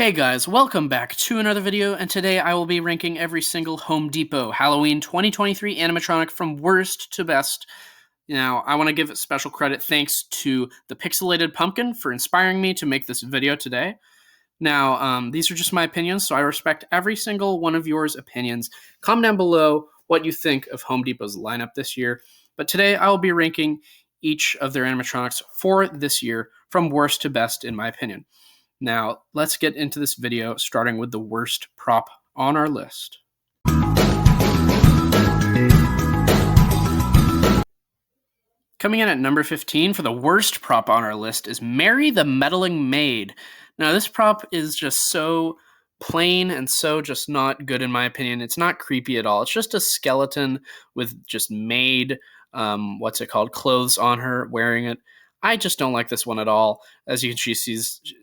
Hey guys, welcome back to another video, and today I will be ranking every single Home Depot Halloween 2023 animatronic from worst to best. Now, I want to give special credit thanks to the Pixelated Pumpkin for inspiring me to make this video today. Now, these are just my opinions, so I respect every single one of yours opinions. Comment down below what you think of Home Depot's lineup this year. But today I will be ranking each of their animatronics for this year from worst to best in my opinion. Now, let's get into this video, starting with the worst prop on our list. Coming in at number 15 for the worst prop on our list is Mary the Meddling Maid. Now, this prop is just so plain and so just not good in my opinion. It's not creepy at all. It's just a skeleton with just maid, clothes on her, wearing it. I just don't like this one at all. As you can see,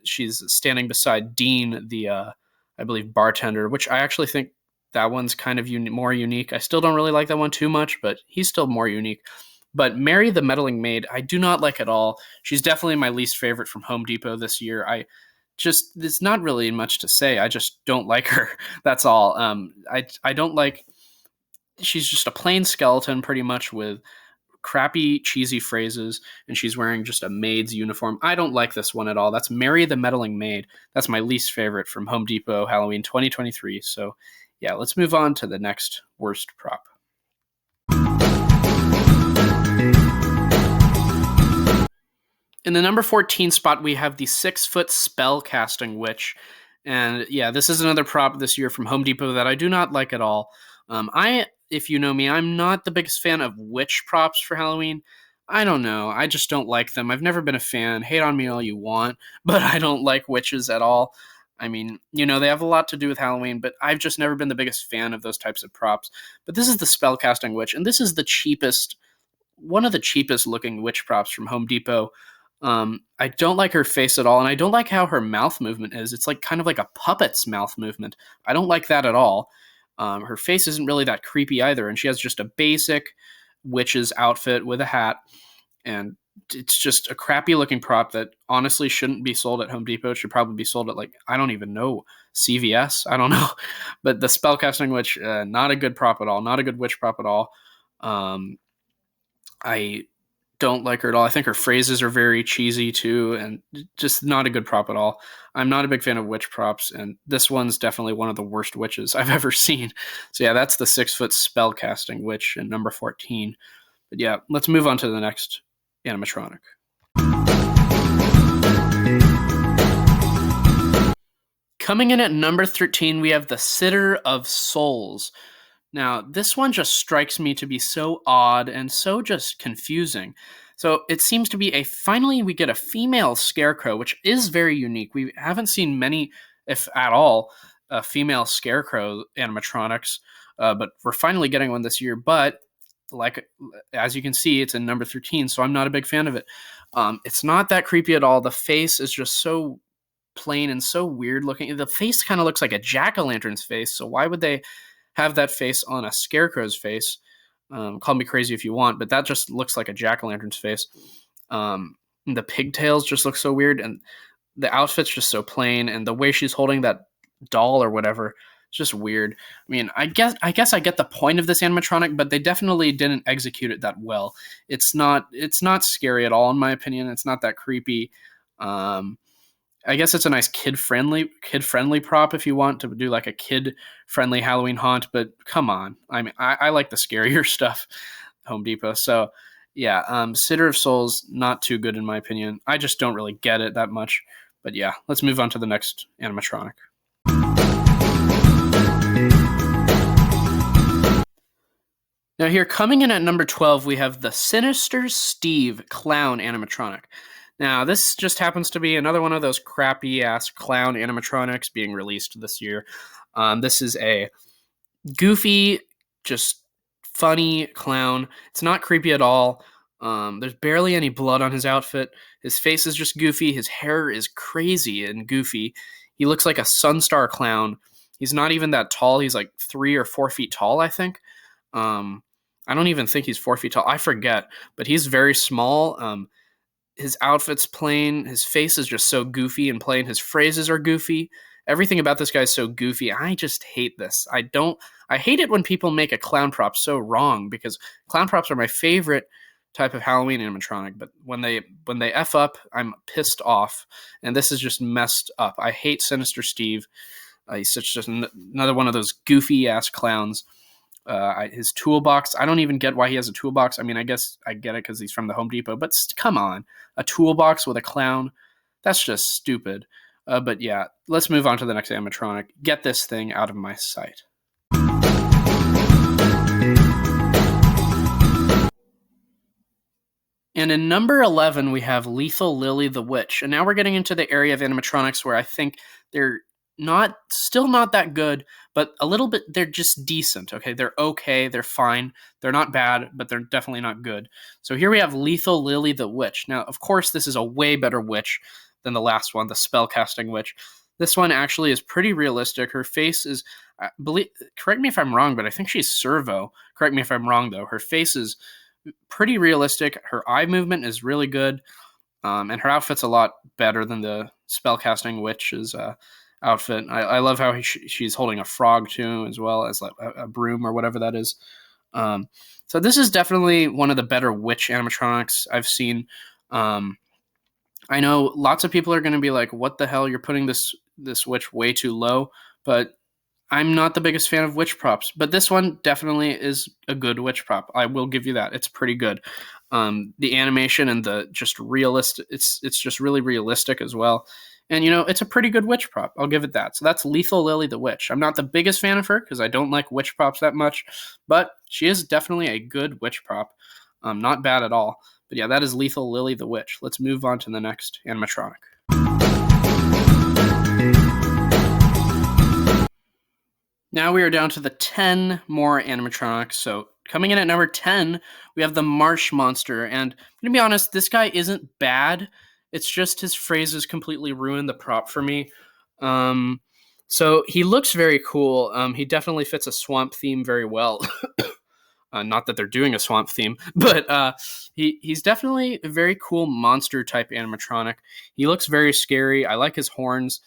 she's standing beside Dean, the, I believe, bartender, which I actually think that one's kind of more unique. I still don't really like that one too much, but he's still more unique. But Mary the Meddling Maid, I do not like at all. She's definitely my least favorite from Home Depot this year. There's not really much to say. I just don't like her. That's all. I don't like, she's just a plain skeleton pretty much with crappy, cheesy phrases, and she's wearing just a maid's uniform. I don't like this one at all. That's Mary the Meddling Maid. That's my least favorite from Home Depot Halloween 2023. So, yeah, let's move on to the next worst prop. In the number 14 spot, we have the 6-foot spell casting witch. And yeah, this is another prop this year from Home Depot that I do not like at all. If you know me, I'm not the biggest fan of witch props for Halloween. I don't know. I just don't like them. I've never been a fan. Hate on me all you want, but I don't like witches at all. I mean, they have a lot to do with Halloween, but I've just never been the biggest fan of those types of props. But this is the spellcasting witch, and this is the cheapest, one of the cheapest looking witch props from Home Depot. I don't like her face at all, and I don't like how her mouth movement is. It's like kind of like a puppet's mouth movement. I don't like that at all. Her face isn't really that creepy either, and she has just a basic witch's outfit with a hat, and it's just a crappy looking prop that honestly shouldn't be sold at Home Depot. It should probably be sold at, like, I don't even know, CVS? I don't know. But the spellcasting witch, not a good prop at all. Not a good witch prop at all. I don't like her at all. I think her phrases are very cheesy too, and just not a good prop at all. I'm not a big fan of witch props, and this one's definitely one of the worst witches I've ever seen. So yeah, that's the 6-foot spellcasting witch in number 14. But yeah, let's move on to the next animatronic. Coming in at number 13, we have the Sitter of Souls. Now, this one just strikes me to be so odd and so just confusing. So it seems to be finally we get a female scarecrow, which is very unique. We haven't seen many, if at all, female scarecrow animatronics, but we're finally getting one this year. But as you can see, it's in number 13, so I'm not a big fan of it. It's not that creepy at all. The face is just so plain and so weird looking. The face kind of looks like a jack-o'-lantern's face, so why would they have that face on a scarecrow's face? Call me crazy if you want, but that just looks like a jack-o'-lantern's face. The pigtails just look so weird, and the outfit's just so plain, and the way she's holding that doll or whatever, it's just weird. I mean, I guess I get the point of this animatronic, but they definitely didn't execute it that well. It's not scary at all, in my opinion. It's not that creepy. I guess it's a nice kid-friendly prop if you want to do like a kid-friendly Halloween haunt, but come on. I mean, I like the scarier stuff, Home Depot. So, yeah, Sitter of Souls, not too good in my opinion. I just don't really get it that much. But yeah, let's move on to the next animatronic. Now here, coming in at number 12, we have the Sinister Steve clown animatronic. Now, this just happens to be another one of those crappy-ass clown animatronics being released this year. This is a goofy, just funny clown. It's not creepy at all. There's barely any blood on his outfit. His face is just goofy. His hair is crazy and goofy. He looks like a Sunstar clown. He's not even that tall. He's like 3 or 4 feet tall, I think. I don't even think he's 4 feet tall. I forget. But he's very small. his outfit's plain. His face is just so goofy and plain. His phrases are goofy. Everything about this guy is so goofy. I just hate this. I hate it when people make a clown prop so wrong, because clown props are my favorite type of Halloween animatronic, but when they F up, I'm pissed off. And this is just messed up. I hate Sinister Steve. He's such just another one of those goofy ass clowns. His toolbox, I don't even get why he has a toolbox. I mean, I guess I get it because he's from the Home Depot, but come on, a toolbox with a clown? That's just stupid. But yeah, let's move on to the next animatronic. Get this thing out of my sight. And in number 11, we have Lethal Lily the Witch. And now we're getting into the area of animatronics where I think they're still not that good, but a little bit, they're just decent, okay? They're okay, they're fine. They're not bad, but they're definitely not good. So here we have Lethal Lily the Witch. Now, of course, this is a way better witch than the last one, the spellcasting witch. This one actually is pretty realistic. Her face is, correct me if I'm wrong, but I think she's Servo. Correct me if I'm wrong, though. Her face is pretty realistic. Her eye movement is really good, and her outfit's a lot better than the spellcasting witch's outfit. I love how she's holding a frog too, as well as like a broom or whatever that is. So this is definitely one of the better witch animatronics I've seen. I know lots of people are going to be like, "What the hell? You're putting this witch way too low," but I'm not the biggest fan of witch props, but this one definitely is a good witch prop. I will give you that. It's pretty good. The animation and the just realistic, it's just really realistic as well. And, it's a pretty good witch prop. I'll give it that. So that's Lethal Lily the Witch. I'm not the biggest fan of her because I don't like witch props that much, but she is definitely a good witch prop. Not bad at all. But yeah, that is Lethal Lily the Witch. Let's move on to the next animatronic. Now we are down to the 10 more animatronics. So coming in at number 10, we have the Marsh Monster. And I'm going to be honest, this guy isn't bad. It's just his phrases completely ruined the prop for me. So he looks very cool. He definitely fits a swamp theme very well. Not that they're doing a swamp theme, but he's definitely a very cool monster type animatronic. He looks very scary. I like his horns.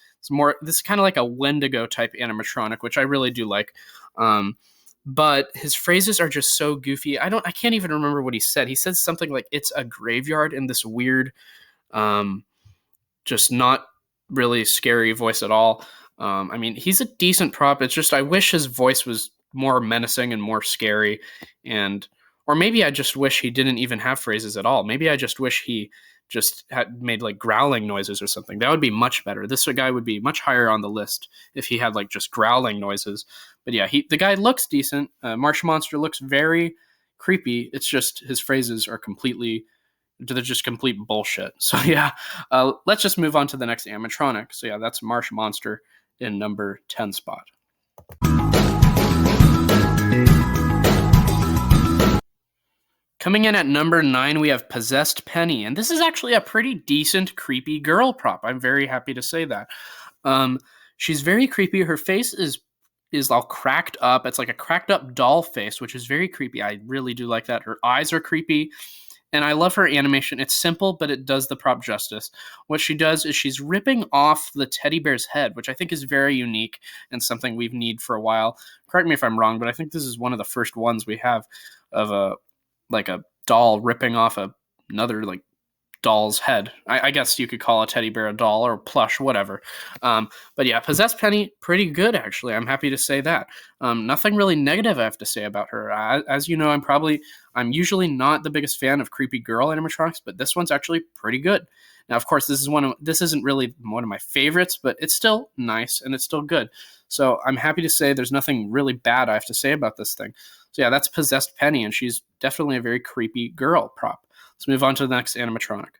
This is kind of like a Wendigo type animatronic, which I really do like. But his phrases are just so goofy. I can't even remember what he said. He said something like, "It's a graveyard," in this weird, just not really scary voice at all. I mean, he's a decent prop. It's just I wish his voice was more menacing and more scary, or maybe I just wish he didn't even have phrases at all. Maybe I just wish he just had made like growling noises or something. That would be much better. This guy would be much higher on the list if he had like just growling noises. But yeah, the guy looks decent. Marsh Monster looks very creepy. It's just his phrases are they're just complete bullshit. So yeah, let's just move on to the next animatronic. So yeah, that's Marsh Monster in number 10 spot. Coming in at number 9, we have Possessed Penny, and this is actually a pretty decent, creepy girl prop. I'm very happy to say that. She's very creepy. Her face is all cracked up. It's like a cracked up doll face, which is very creepy. I really do like that. Her eyes are creepy, and I love her animation. It's simple, but it does the prop justice. What she does is she's ripping off the teddy bear's head, which I think is very unique and something we've needed for a while. Correct me if I'm wrong, but I think this is one of the first ones we have of a doll ripping off another like doll's head. I guess you could call a teddy bear a doll or plush, whatever. But yeah, Possessed Penny, pretty good actually. I'm happy to say that. Nothing really negative I have to say about her. As you know, I'm usually not the biggest fan of creepy girl animatronics, but this one's actually pretty good. Now, of course, this isn't really one of my favorites, but it's still nice and it's still good. So I'm happy to say there's nothing really bad I have to say about this thing. So yeah, that's Possessed Penny, and she's definitely a very creepy girl prop. Let's move on to the next animatronic.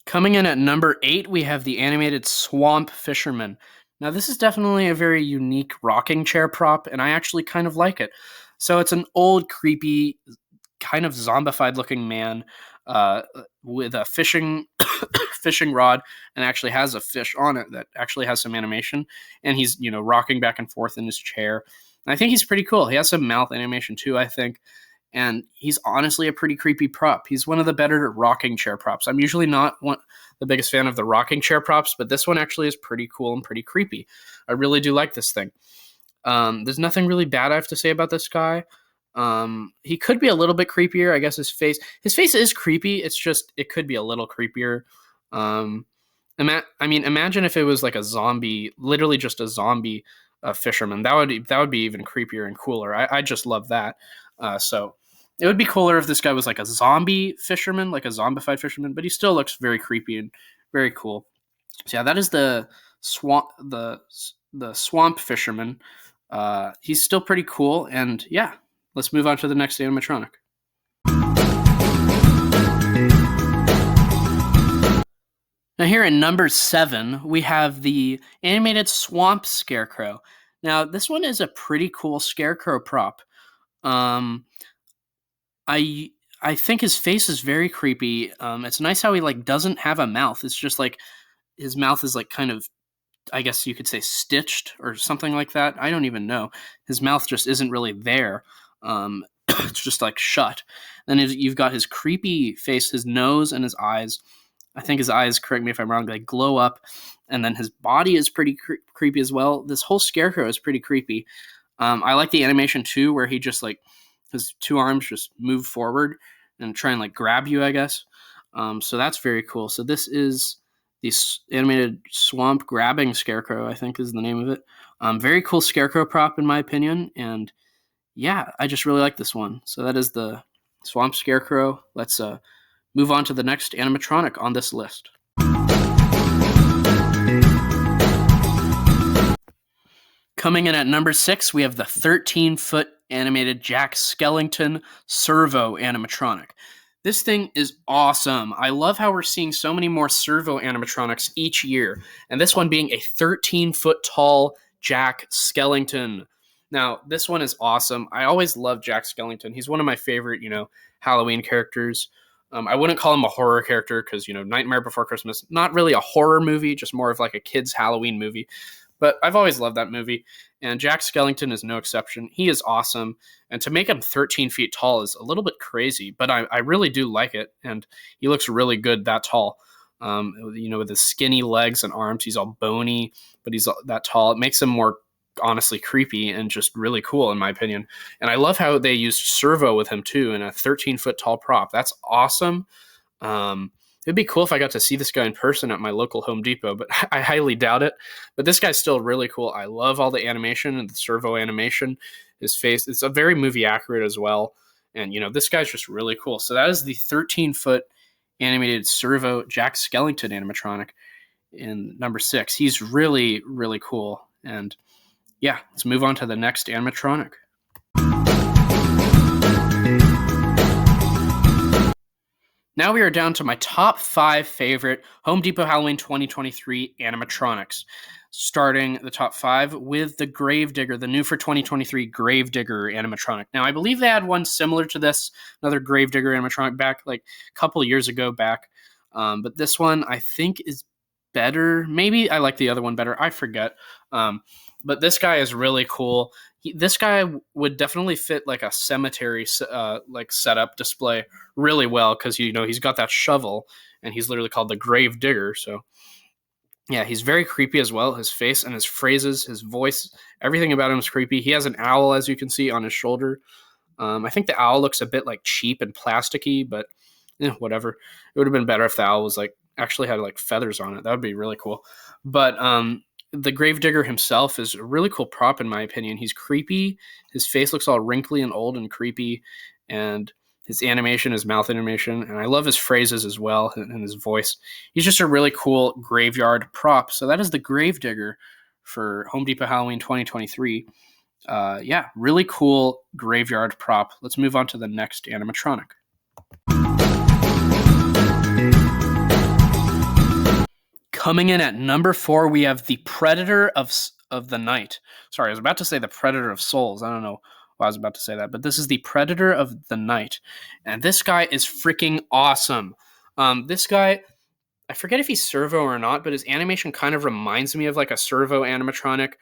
Coming in at number 8, we have the animated Swamp Fisherman. Now, this is definitely a very unique rocking chair prop, and I actually kind of like it. So it's an old, creepy, kind of zombified looking man with a fishing rod, and actually has a fish on it that actually has some animation, and he's rocking back and forth in his chair. And I think he's pretty cool. He has some mouth animation too, I think. and he's honestly a pretty creepy prop. He's one of the better rocking chair props. I'm usually not the biggest fan of the rocking chair props, but this one actually is pretty cool and pretty creepy. I really do like this thing. There's nothing really bad I have to say about this guy. He could be a little bit creepier. I guess his face is creepy. It's just, it could be a little creepier. Imagine if it was like a zombie, literally just a zombie fisherman. That would be even creepier and cooler. I just love that. So it would be cooler if this guy was like a zombie fisherman, like a zombified fisherman, but he still looks very creepy and very cool. So yeah, that is the swamp fisherman. He's still pretty cool, and yeah, let's move on to the next animatronic. Now here at number 7, we have the animated swamp scarecrow. Now this one is a pretty cool scarecrow prop. I think his face is very creepy. It's nice how he like doesn't have a mouth. It's just like his mouth is like kind of, I guess you could say, stitched or something like that. I don't even know. His mouth just isn't really there. It's just like shut. Then you've got his creepy face, his nose and his eyes. I think his eyes, correct me if I'm wrong, they glow up. And then his body is pretty creepy as well. This whole scarecrow is pretty creepy. I like the animation too, where he just like, his two arms just move forward and try and like grab you, I guess. So that's very cool. So this is the animated swamp grabbing scarecrow, I think is the name of it. Very cool scarecrow prop in my opinion. And yeah, I just really like this one. So that is the swamp scarecrow. Let's move on to the next animatronic on this list. Coming in at number 6, we have the 13-foot animated Jack Skellington servo animatronic. This thing is awesome. I love how we're seeing so many more servo animatronics each year, and this one being a 13-foot tall Jack Skellington. Now, this one is awesome. I always love Jack Skellington. He's one of my favorite, Halloween characters. I wouldn't call him a horror character because, Nightmare Before Christmas, not really a horror movie, just more of like a kid's Halloween movie. But I've always loved that movie, and Jack Skellington is no exception. He is awesome, and to make him 13 feet tall is a little bit crazy, but I really do like it, and he looks really good that tall. With his skinny legs and arms, he's all bony, but he's that tall. It makes him more honestly creepy and just really cool in my opinion. And I love how they used servo with him too in a 13-foot tall prop. That's awesome. It'd be cool if I got to see this guy in person at my local Home Depot, but I highly doubt it. But this guy's still really cool. I love all the animation and the servo animation. His face, it's a very movie accurate as well. And, this guy's just really cool. So that is the 13-foot animated servo Jack Skellington animatronic in number 6. He's really, really cool. And yeah, let's move on to the next animatronic. Now we are down to my top 5 favorite Home Depot Halloween 2023 animatronics. Starting the top 5 with the Gravedigger, the new for 2023 Gravedigger animatronic. Now, I believe they had one similar to this, another Gravedigger animatronic back like a couple of years ago back. But this one I think is better. Maybe I like the other one better. I forget. But this guy is really cool. This guy would definitely fit like a cemetery like setup display really well because he's got that shovel and he's literally called the Grave Digger. So yeah, he's very creepy as well. His face and his phrases, his voice, everything about him is creepy. He has an owl, as you can see, on his shoulder. I think the owl looks a bit like cheap and plasticky, but whatever. It would have been better if the owl was like actually had like feathers on it. That would be really cool. But the Gravedigger himself is a really cool prop in my opinion. He's creepy. His face looks all wrinkly and old and creepy, and his animation, his mouth animation, and I love his phrases as well and his voice. He's just a really cool graveyard prop. So that is the Gravedigger for Home Depot Halloween 2023. Yeah, really cool graveyard prop. Let's move on to the next animatronic. Coming in at number 4, we have the Predator of the Night. Sorry, I was about to say the Predator of Souls. I don't know why I was about to say that, but this is the Predator of the Night. And this guy is freaking awesome. This guy, I forget if he's servo or not, but his animation kind of reminds me of like a servo animatronic.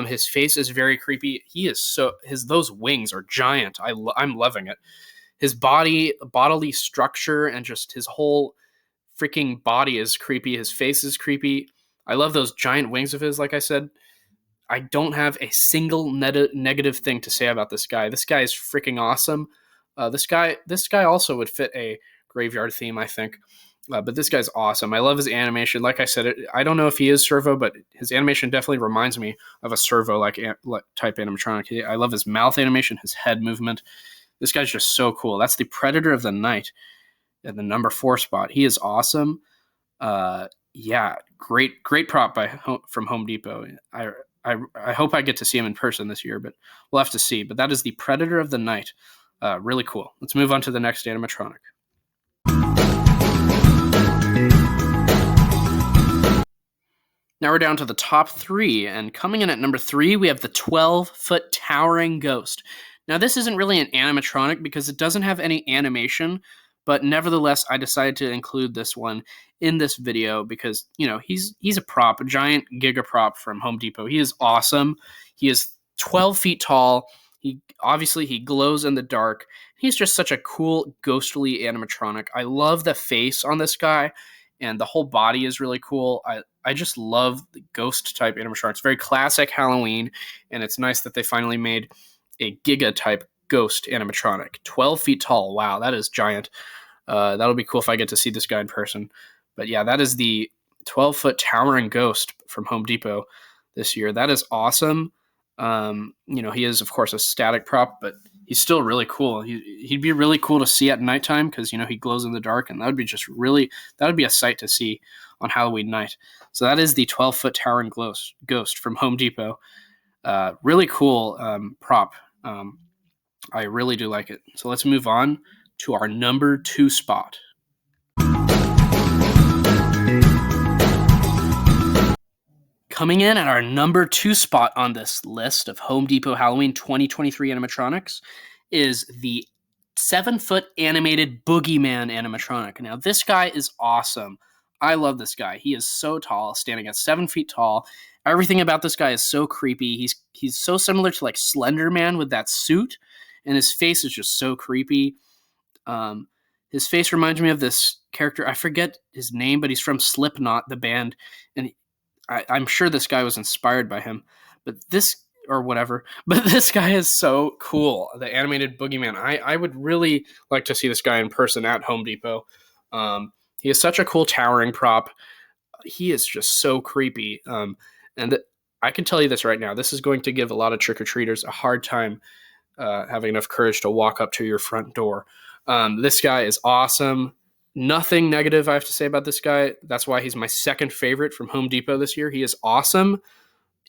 His face is very creepy. Those wings are giant. I'm loving it. his bodily structure, and just his whole freaking body is creepy. His face is creepy. I love those giant wings of his, like I said. I don't have a single negative thing to say about this guy. This guy is freaking awesome. This guy also would fit a graveyard theme, I think. But this guy's awesome. I love his animation. Like I said, I don't know if he is servo, but his animation definitely reminds me of a servo like type animatronic. I love his mouth animation, his head movement. This guy's just so cool. That's the Predator of the Night at the number 4 spot. He is awesome. Yeah, great prop from Home Depot. I hope I get to see him in person this year, but we'll have to see. But that is the Predator of the Night. Really cool. Let's move on to the next animatronic. Now we're down to the top 3, and coming in at number 3, we have the 12-foot towering ghost. Now this isn't really an animatronic because it doesn't have any animation, but nevertheless, I decided to include this one in this video because, he's a prop, a giant giga prop from Home Depot. He is awesome. He is 12 feet tall. He glows in the dark. He's just such a cool, ghostly animatronic. I love the face on this guy, and the whole body is really cool. I just love the ghost-type animatronic. It's very classic Halloween, and it's nice that they finally made a giga-type ghost animatronic. 12 feet tall. Wow, that is giant. That'll be cool if I get to see this guy in person. But yeah, that is the 12-foot towering ghost from Home Depot this year. That is awesome. He is, of course, a static prop, but he's still really cool. He'd be really cool to see at nighttime because, he glows in the dark, and that would be a sight to see on Halloween night. So that is the 12-foot towering ghost from Home Depot. Really cool prop. I really do like it. So let's move on to our number 2 spot. Coming in at our number 2 spot on this list of Home Depot Halloween 2023 animatronics is the 7-foot animated Boogeyman animatronic. Now, this guy is awesome. I love this guy. He is so tall, standing at 7 feet tall. Everything about this guy is so creepy. He's so similar to like Slender Man with that suit, and his face is just so creepy. His face reminds me of this character. I forget his name, but he's from Slipknot, the band, and I'm sure this guy was inspired by him. But this guy is so cool. The animated Boogeyman. I would really like to see this guy in person at Home Depot. He is such a cool towering prop. He is just so creepy. And I can tell you this right now. This is going to give a lot of trick-or-treaters a hard time having enough courage to walk up to your front door. This guy is awesome. Nothing negative I have to say about this guy. That's why he's my second favorite from Home Depot this year. He is awesome.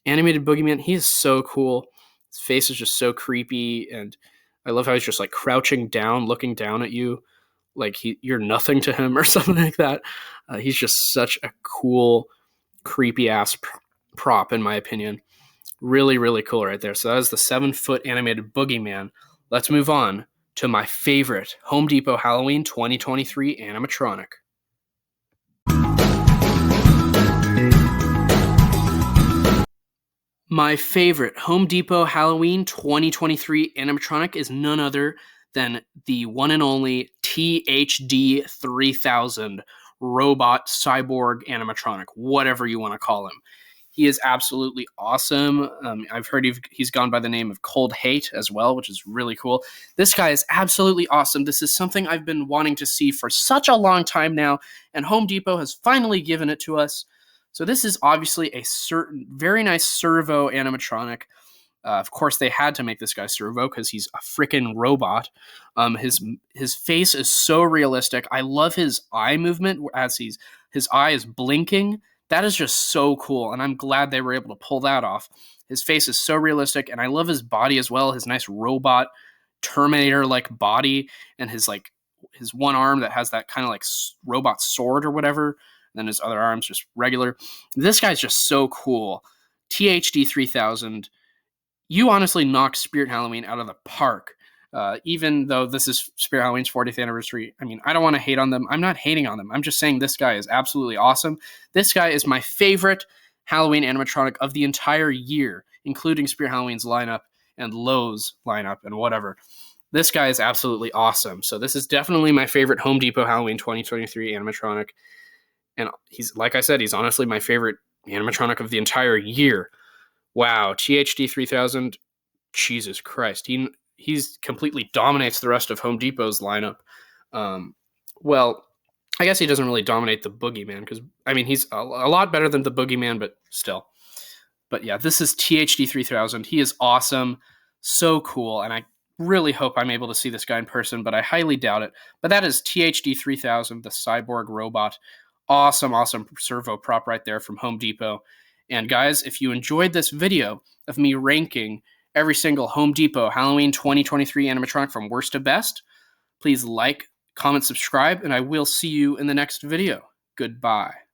Animated Boogeyman, he is so cool. His face is just so creepy, and I love how he's just like crouching down, looking down at you like you're nothing to him or something like that. He's just such a cool, creepy-ass prop, in my opinion. Really, really cool right there. So that is the 7-foot animated Boogeyman. Let's move on to my favorite Home Depot Halloween 2023 animatronic. My favorite Home Depot Halloween 2023 animatronic is none other than the one and only THD 3000 robot cyborg animatronic, whatever you want to call him. He is absolutely awesome. I've heard he's gone by the name of Cold Hate as well, which is really cool. This guy is absolutely awesome. This is something I've been wanting to see for such a long time now, and Home Depot has finally given it to us. So this is obviously a very nice servo animatronic. Of course, they had to make this guy servo because he's a freaking robot. His face is so realistic. I love his eye movement as his eye is blinking. That is just so cool, and I'm glad they were able to pull that off. His face is so realistic, and I love his body as well. His nice robot Terminator-like body, and his one arm that has that kind of like robot sword or whatever, and then his other arm's just regular. This guy's just so cool. THD 3000. You honestly knocked Spirit Halloween out of the park. Even though this is Spirit Halloween's 40th anniversary. I mean, I don't want to hate on them. I'm not hating on them. I'm just saying this guy is absolutely awesome. This guy is my favorite Halloween animatronic of the entire year, including Spirit Halloween's lineup and Lowe's lineup and whatever. This guy is absolutely awesome. So this is definitely my favorite Home Depot Halloween 2023 animatronic. And he's, like I said, he's honestly my favorite animatronic of the entire year. Wow, THD 3000, Jesus Christ. He's completely dominates the rest of Home Depot's lineup. Um, well, I guess he doesn't really dominate the Boogeyman because, I mean, he's a lot better than the Boogeyman, but still. But yeah, this is THD 3000. He is awesome, so cool, and I really hope I'm able to see this guy in person, but I highly doubt it. But that is THD 3000, the cyborg robot. Awesome, awesome servo prop right there from Home Depot. And guys, if you enjoyed this video of me ranking every single Home Depot Halloween 2023 animatronic from worst to best, please like, comment, subscribe, and I will see you in the next video. Goodbye.